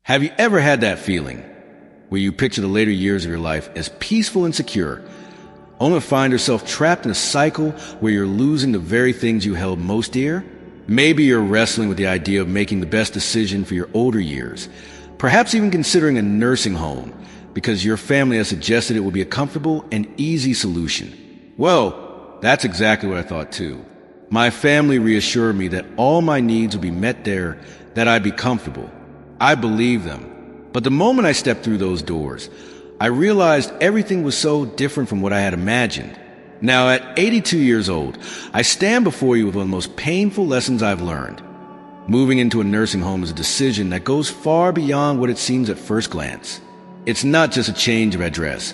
Have you ever had that feeling where you picture the later years of your life as peaceful and secure, only to find yourself trapped in a cycle where you're losing the very things you held most dear? Maybe you're wrestling with the idea of making the best decision for your older years, perhaps even considering a nursing home because your family has suggested it will be a comfortable and easy solution. Well, that's exactly what I thought too. My family reassured me that all my needs would be met there, that I'd be comfortable. I believed them. But the moment I stepped through those doors, I realized everything was so different from what I had imagined. Now, at 82 years old, I stand before you with one of the most painful lessons I've learned. Moving into a nursing home is a decision that goes far beyond what it seems at first glance. It's not just a change of address.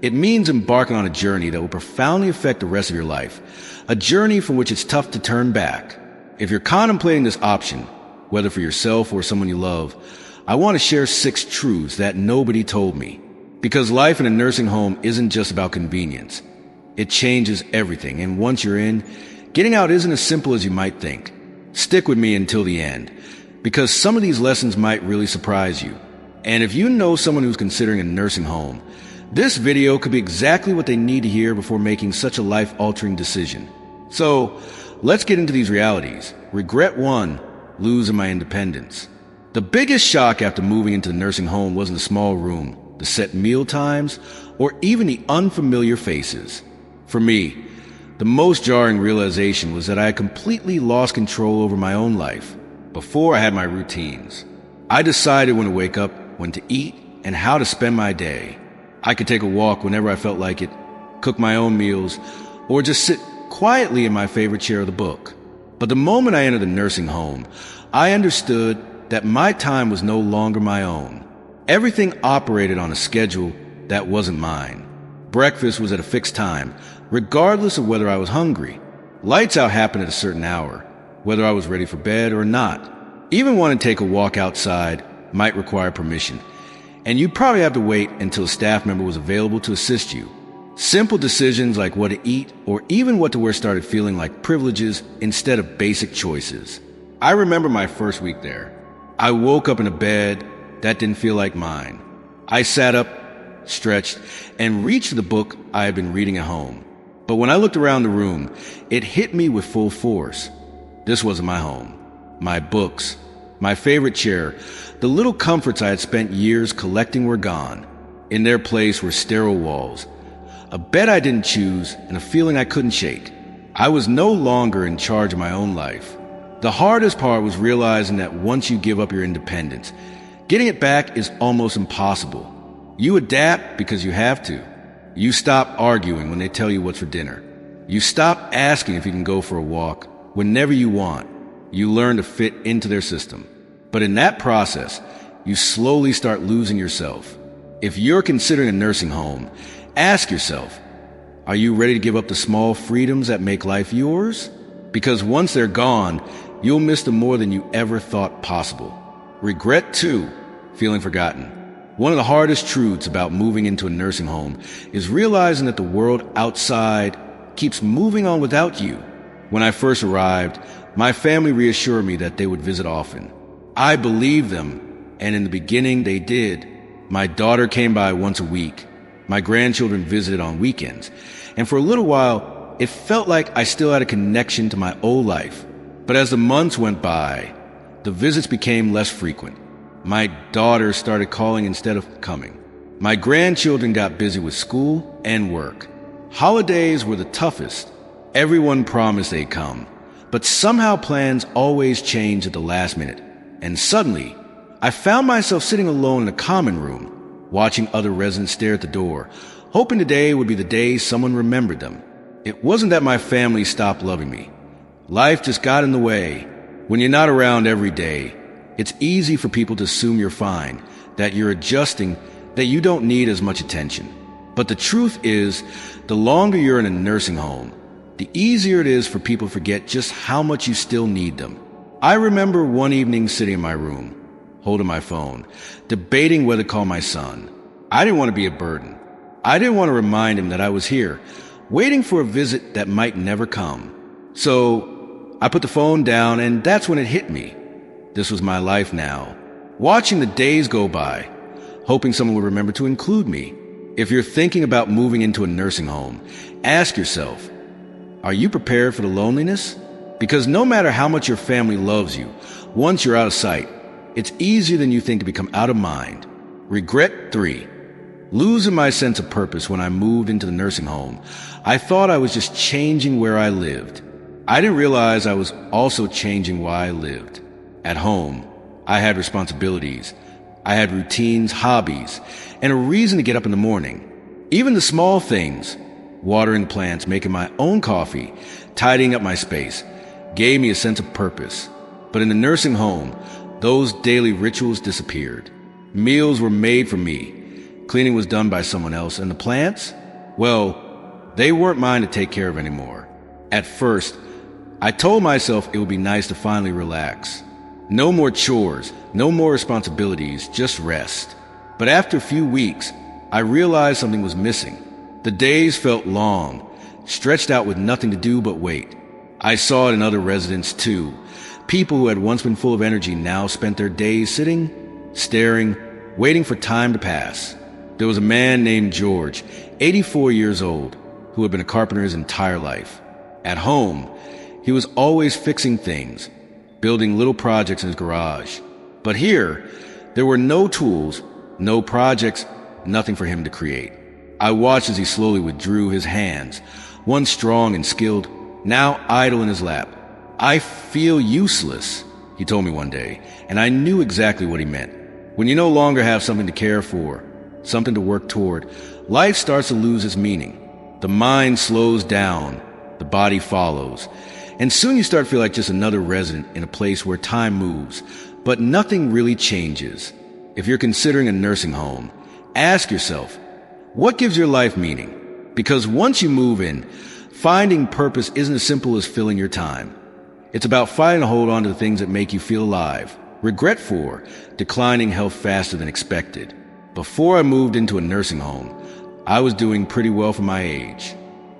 It means embarking on a journey that will profoundly affect the rest of your life, a journey from which it's tough to turn back. If you're contemplating this option, whether for yourself or someone you love, I want to share 6 truths that nobody told me. Because life in a nursing home isn't just about convenience. It changes everything, and once you're in, getting out isn't as simple as you might think. Stick with me until the end, because some of these lessons might really surprise you. And if you know someone who's considering a nursing home, this video could be exactly what they need to hear before making such a life-altering decision. So, let's get into these realities. Regret 1. Losing my independence. The biggest shock after moving into the nursing home wasn't the small room, the set meal times, or even the unfamiliar faces. For me, the most jarring realization was that I had completely lost control over my own life. Before I had my routines. I decided when to wake up, when to eat, and how to spend my day. I could take a walk whenever I felt like it, cook my own meals, or just sit quietly in my favorite chair of the book. But the moment I entered the nursing home, I understood that my time was no longer my own. Everything operated on a schedule that wasn't mine. Breakfast was at a fixed time, regardless of whether I was hungry. Lights out happened at a certain hour, whether I was ready for bed or not. Even wanting to take a walk outside might require permission, and you'd probably have to wait until a staff member was available to assist you. Simple decisions like what to eat or even what to wear started feeling like privileges instead of basic choices. I remember my first week there. I woke up in a bed that didn't feel like mine. I sat up, stretched, and reached for the book I had been reading at home. But when I looked around the room, it hit me with full force. This wasn't my home. My books, my favorite chair, the little comforts I had spent years collecting were gone. In their place were sterile walls, a bed I didn't choose, and a feeling I couldn't shake. I was no longer in charge of my own life. The hardest part was realizing that once you give up your independence, getting it back is almost impossible. You adapt because you have to. You stop arguing when they tell you what's for dinner. You stop asking if you can go for a walk whenever you want. You learn to fit into their system. But in that process, you slowly start losing yourself. If you're considering a nursing home, ask yourself, are you ready to give up the small freedoms that make life yours? Because once they're gone, you'll miss them more than you ever thought possible. Regret 2. Feeling forgotten. One of the hardest truths about moving into a nursing home is realizing that the world outside keeps moving on without you. When I first arrived, my family reassured me that they would visit often. I believed them, and in the beginning they did. My daughter came by once a week. My grandchildren visited on weekends, and for a little while, it felt like I still had a connection to my old life. But as the months went by, the visits became less frequent. My daughter started calling instead of coming. My grandchildren got busy with school and work. Holidays were the toughest. Everyone promised they'd come, but somehow plans always changed at the last minute. And suddenly, I found myself sitting alone in a common room, watching other residents stare at the door, hoping today would be the day someone remembered them. It wasn't that my family stopped loving me. Life just got in the way. When you're not around every day, it's easy for people to assume you're fine, that you're adjusting, that you don't need as much attention. But the truth is, the longer you're in a nursing home, the easier it is for people to forget just how much you still need them. I remember one evening sitting in my room, holding my phone, debating whether to call my son. I didn't want to be a burden. I didn't want to remind him that I was here, waiting for a visit that might never come. So I put the phone down, and that's when it hit me. This was my life now. watching the days go by, hoping someone would remember to include me. If you're thinking about moving into a nursing home, ask yourself, are you prepared for the loneliness? Because no matter how much your family loves you, once you're out of sight, it's easier than you think to become out of mind. Regret 3. Losing my sense of purpose when I moved into the nursing home. I thought I was just changing where I lived. I didn't realize I was also changing why I lived. At home, I had responsibilities. I had routines, hobbies, and a reason to get up in the morning. Even the small things, watering plants, making my own coffee, tidying up my space, gave me a sense of purpose. But in the nursing home, those daily rituals disappeared. Meals were made for me. Cleaning was done by someone else. And the plants? Well, they weren't mine to take care of anymore. At first, I told myself it would be nice to finally relax. No more chores, no more responsibilities, just rest. But after a few weeks, I realized something was missing. The days felt long, stretched out with nothing to do but wait. I saw it in other residents too. People who had once been full of energy now spent their days sitting, staring, waiting for time to pass. There was a man named George, 84 years old, who had been a carpenter his entire life. At home, he was always fixing things, building little projects in his garage. But here, there were no tools, no projects, nothing for him to create. I watched as he slowly withdrew his hands, once strong and skilled, now idle in his lap. I feel useless, he told me one day, and I knew exactly what he meant. When you no longer have something to care for, something to work toward, life starts to lose its meaning. The mind slows down, the body follows, and soon you start to feel like just another resident in a place where time moves, but nothing really changes. If you're considering a nursing home, ask yourself, what gives your life meaning? Because once you move in, finding purpose isn't as simple as filling your time. It's about fighting to hold on to the things that make you feel alive. Regret 4, declining health faster than expected. Before I moved into a nursing home, I was doing pretty well for my age.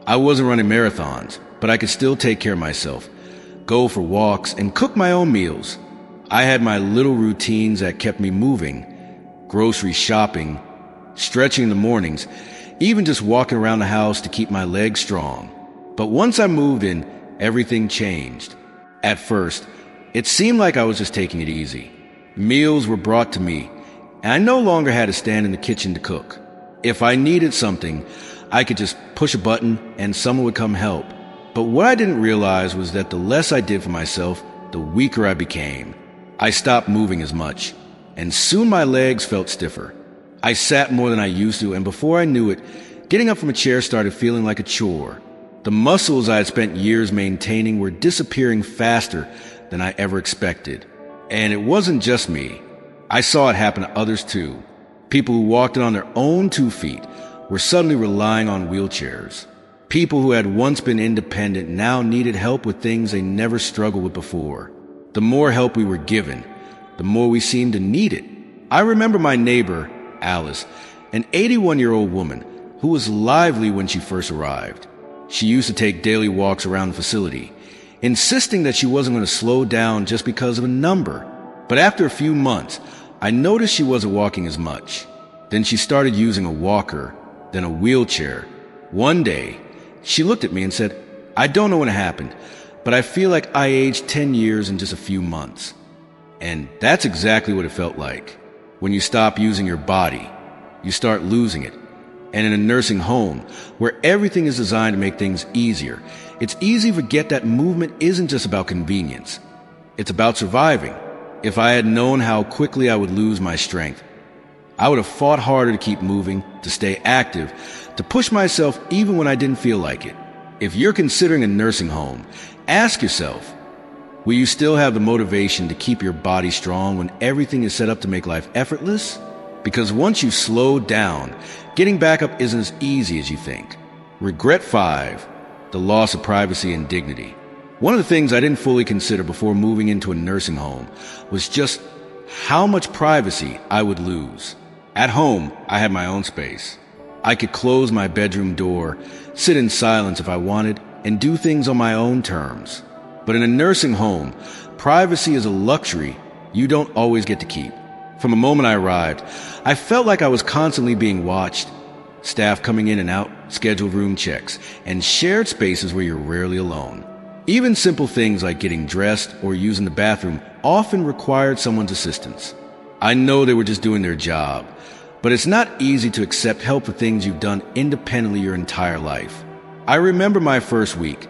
I wasn't running marathons, but I could still take care of myself, go for walks, and cook my own meals. I had my little routines that kept me moving, grocery shopping, stretching in the mornings, even just walking around the house to keep my legs strong. But once I moved in, everything changed. At first, it seemed like I was just taking it easy. Meals were brought to me, and I no longer had to stand in the kitchen to cook. If I needed something, I could just push a button and someone would come help. But what I didn't realize was that the less I did for myself, the weaker I became. I stopped moving as much, and soon my legs felt stiffer. I sat more than I used to, and before I knew it, getting up from a chair started feeling like a chore. The muscles I had spent years maintaining were disappearing faster than I ever expected. And it wasn't just me. I saw it happen to others too. People who walked in on their own 2 feet were suddenly relying on wheelchairs. People who had once been independent now needed help with things they never struggled with before. The more help we were given, the more we seemed to need it. I remember my neighbor, Alice, an 81-year-old woman who was lively when she first arrived. She used to take daily walks around the facility, insisting that she wasn't going to slow down just because of a number. But after a few months, I noticed she wasn't walking as much. Then she started using a walker, then a wheelchair. One day, she looked at me and said, "I don't know when it happened, but I feel like I aged 10 years in just a few months." And that's exactly what it felt like. When you stop using your body, you start losing it. And in a nursing home, where everything is designed to make things easier, it's easy to forget that movement isn't just about convenience. It's about surviving. If I had known how quickly I would lose my strength, I would have fought harder to keep moving, to stay active, to push myself even when I didn't feel like it. If you're considering a nursing home, ask yourself, will you still have the motivation to keep your body strong when everything is set up to make life effortless? Because once you've slowed down, getting back up isn't as easy as you think. Regret 5, the loss of privacy and dignity. One of the things I didn't fully consider before moving into a nursing home was just how much privacy I would lose. At home, I had my own space. I could close my bedroom door, sit in silence if I wanted, and do things on my own terms. But in a nursing home, privacy is a luxury you don't always get to keep. From the moment I arrived, I felt like I was constantly being watched. Staff coming in and out, scheduled room checks, and shared spaces where you're rarely alone. Even simple things like getting dressed or using the bathroom often required someone's assistance. I know they were just doing their job, but it's not easy to accept help for things you've done independently your entire life. I remember my first week,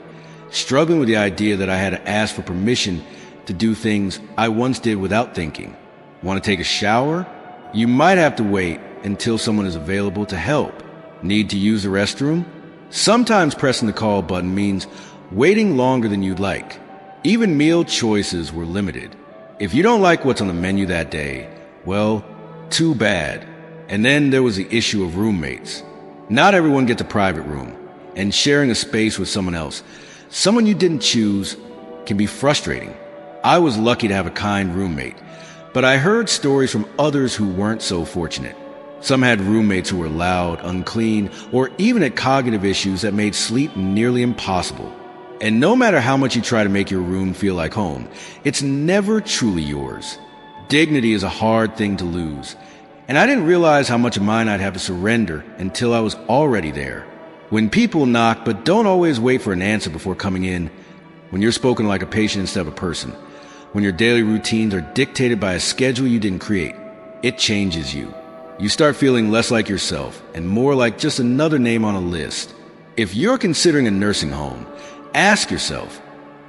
struggling with the idea that I had to ask for permission to do things I once did without thinking. Want to take a shower? You might have to wait until someone is available to help. Need to use the restroom? Sometimes pressing the call button means waiting longer than you'd like. Even meal choices were limited. If you don't like what's on the menu that day, well, too bad. And then there was the issue of roommates. Not everyone gets a private room, and sharing a space with someone else, someone you didn't choose, can be frustrating. I was lucky to have a kind roommate, but I heard stories from others who weren't so fortunate. Some had roommates who were loud, unclean, or even had cognitive issues that made sleep nearly impossible. And no matter how much you try to make your room feel like home, it's never truly yours. Dignity is a hard thing to lose, and I didn't realize how much of mine I'd have to surrender until I was already there. When people knock but don't always wait for an answer before coming in, when you're spoken like a patient instead of a person, when your daily routines are dictated by a schedule you didn't create, it changes you. You start feeling less like yourself and more like just another name on a list. If you're considering a nursing home, ask yourself,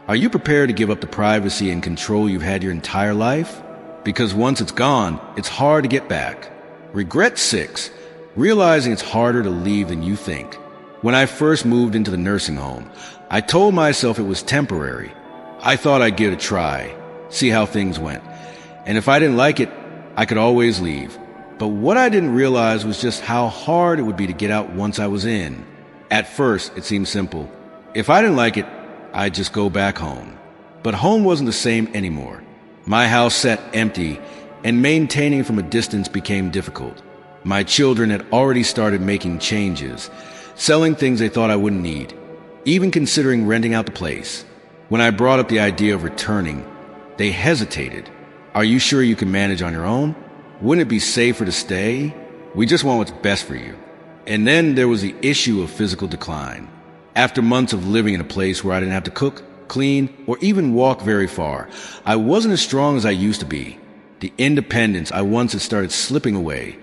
are you prepared to give up the privacy and control you've had your entire life? Because once it's gone, it's hard to get back. Regret 6, realizing it's harder to leave than you think. When I first moved into the nursing home, I told myself it was temporary. I thought I'd give it a try, see how things went. And if I didn't like it, I could always leave. But what I didn't realize was just how hard it would be to get out once I was in. At first, it seemed simple. If I didn't like it, I'd just go back home. But home wasn't the same anymore. My house sat empty, and maintaining it from a distance became difficult. My children had already started making changes, selling things they thought I wouldn't need, even considering renting out the place. When I brought up the idea of returning, they hesitated. Are you sure you can manage on your own? Wouldn't it be safer to stay? We just want what's best for you. And then there was the issue of physical decline. After months of living in a place where I didn't have to cook, clean, or even walk very far, I wasn't as strong as I used to be. The independence I once had started slipping away,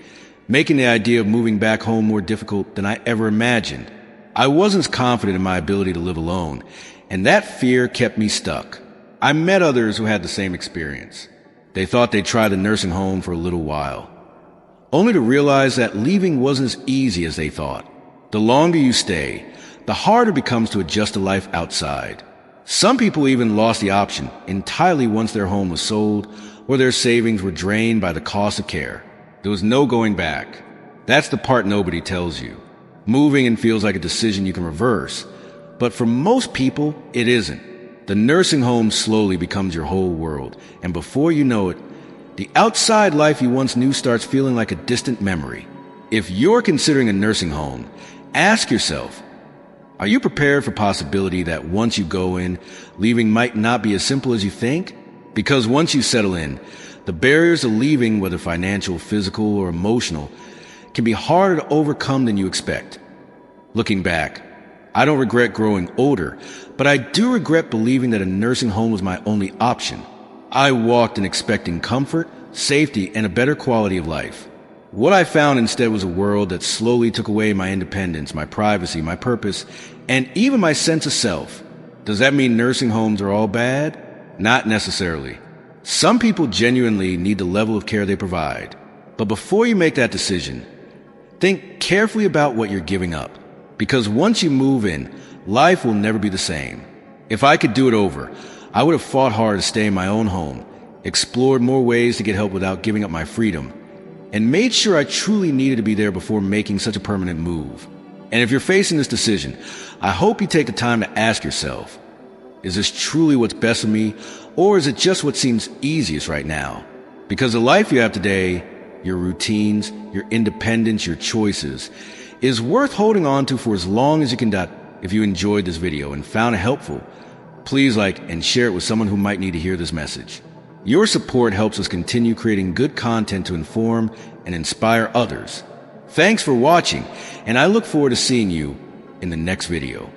making the idea of moving back home more difficult than I ever imagined. I wasn't as confident in my ability to live alone, and that fear kept me stuck. I met others who had the same experience. They thought they'd try the nursing home for a little while, only to realize that leaving wasn't as easy as they thought. The longer you stay, the harder it becomes to adjust to life outside. Some people even lost the option entirely once their home was sold or their savings were drained by the cost of care. There was no going back. That's the part nobody tells you. Moving and feels like a decision you can reverse, but for most people, it isn't. The nursing home slowly becomes your whole world, and before you know it, the outside life you once knew starts feeling like a distant memory. If you're considering a nursing home, ask yourself, are you prepared for possibility that once you go in, leaving might not be as simple as you think? Because once you settle in, the barriers to leaving, whether financial, physical, or emotional, can be harder to overcome than you expect. Looking back, I don't regret growing older, but I do regret believing that a nursing home was my only option. I walked in expecting comfort, safety, and a better quality of life. What I found instead was a world that slowly took away my independence, my privacy, my purpose, and even my sense of self. Does that mean nursing homes are all bad? Not necessarily. Some people genuinely need the level of care they provide. But before you make that decision, think carefully about what you're giving up. Because once you move in, life will never be the same. If I could do it over, I would have fought hard to stay in my own home, explored more ways to get help without giving up my freedom, and made sure I truly needed to be there before making such a permanent move. And if you're facing this decision, I hope you take the time to ask yourself, is this truly what's best for me, or is it just what seems easiest right now? Because the life you have today, your routines, your independence, your choices, is worth holding on to for as long as you can. If you enjoyed this video and found it helpful, please like and share it with someone who might need to hear this message. Your support helps us continue creating good content to inform and inspire others. Thanks for watching, and I look forward to seeing you in the next video.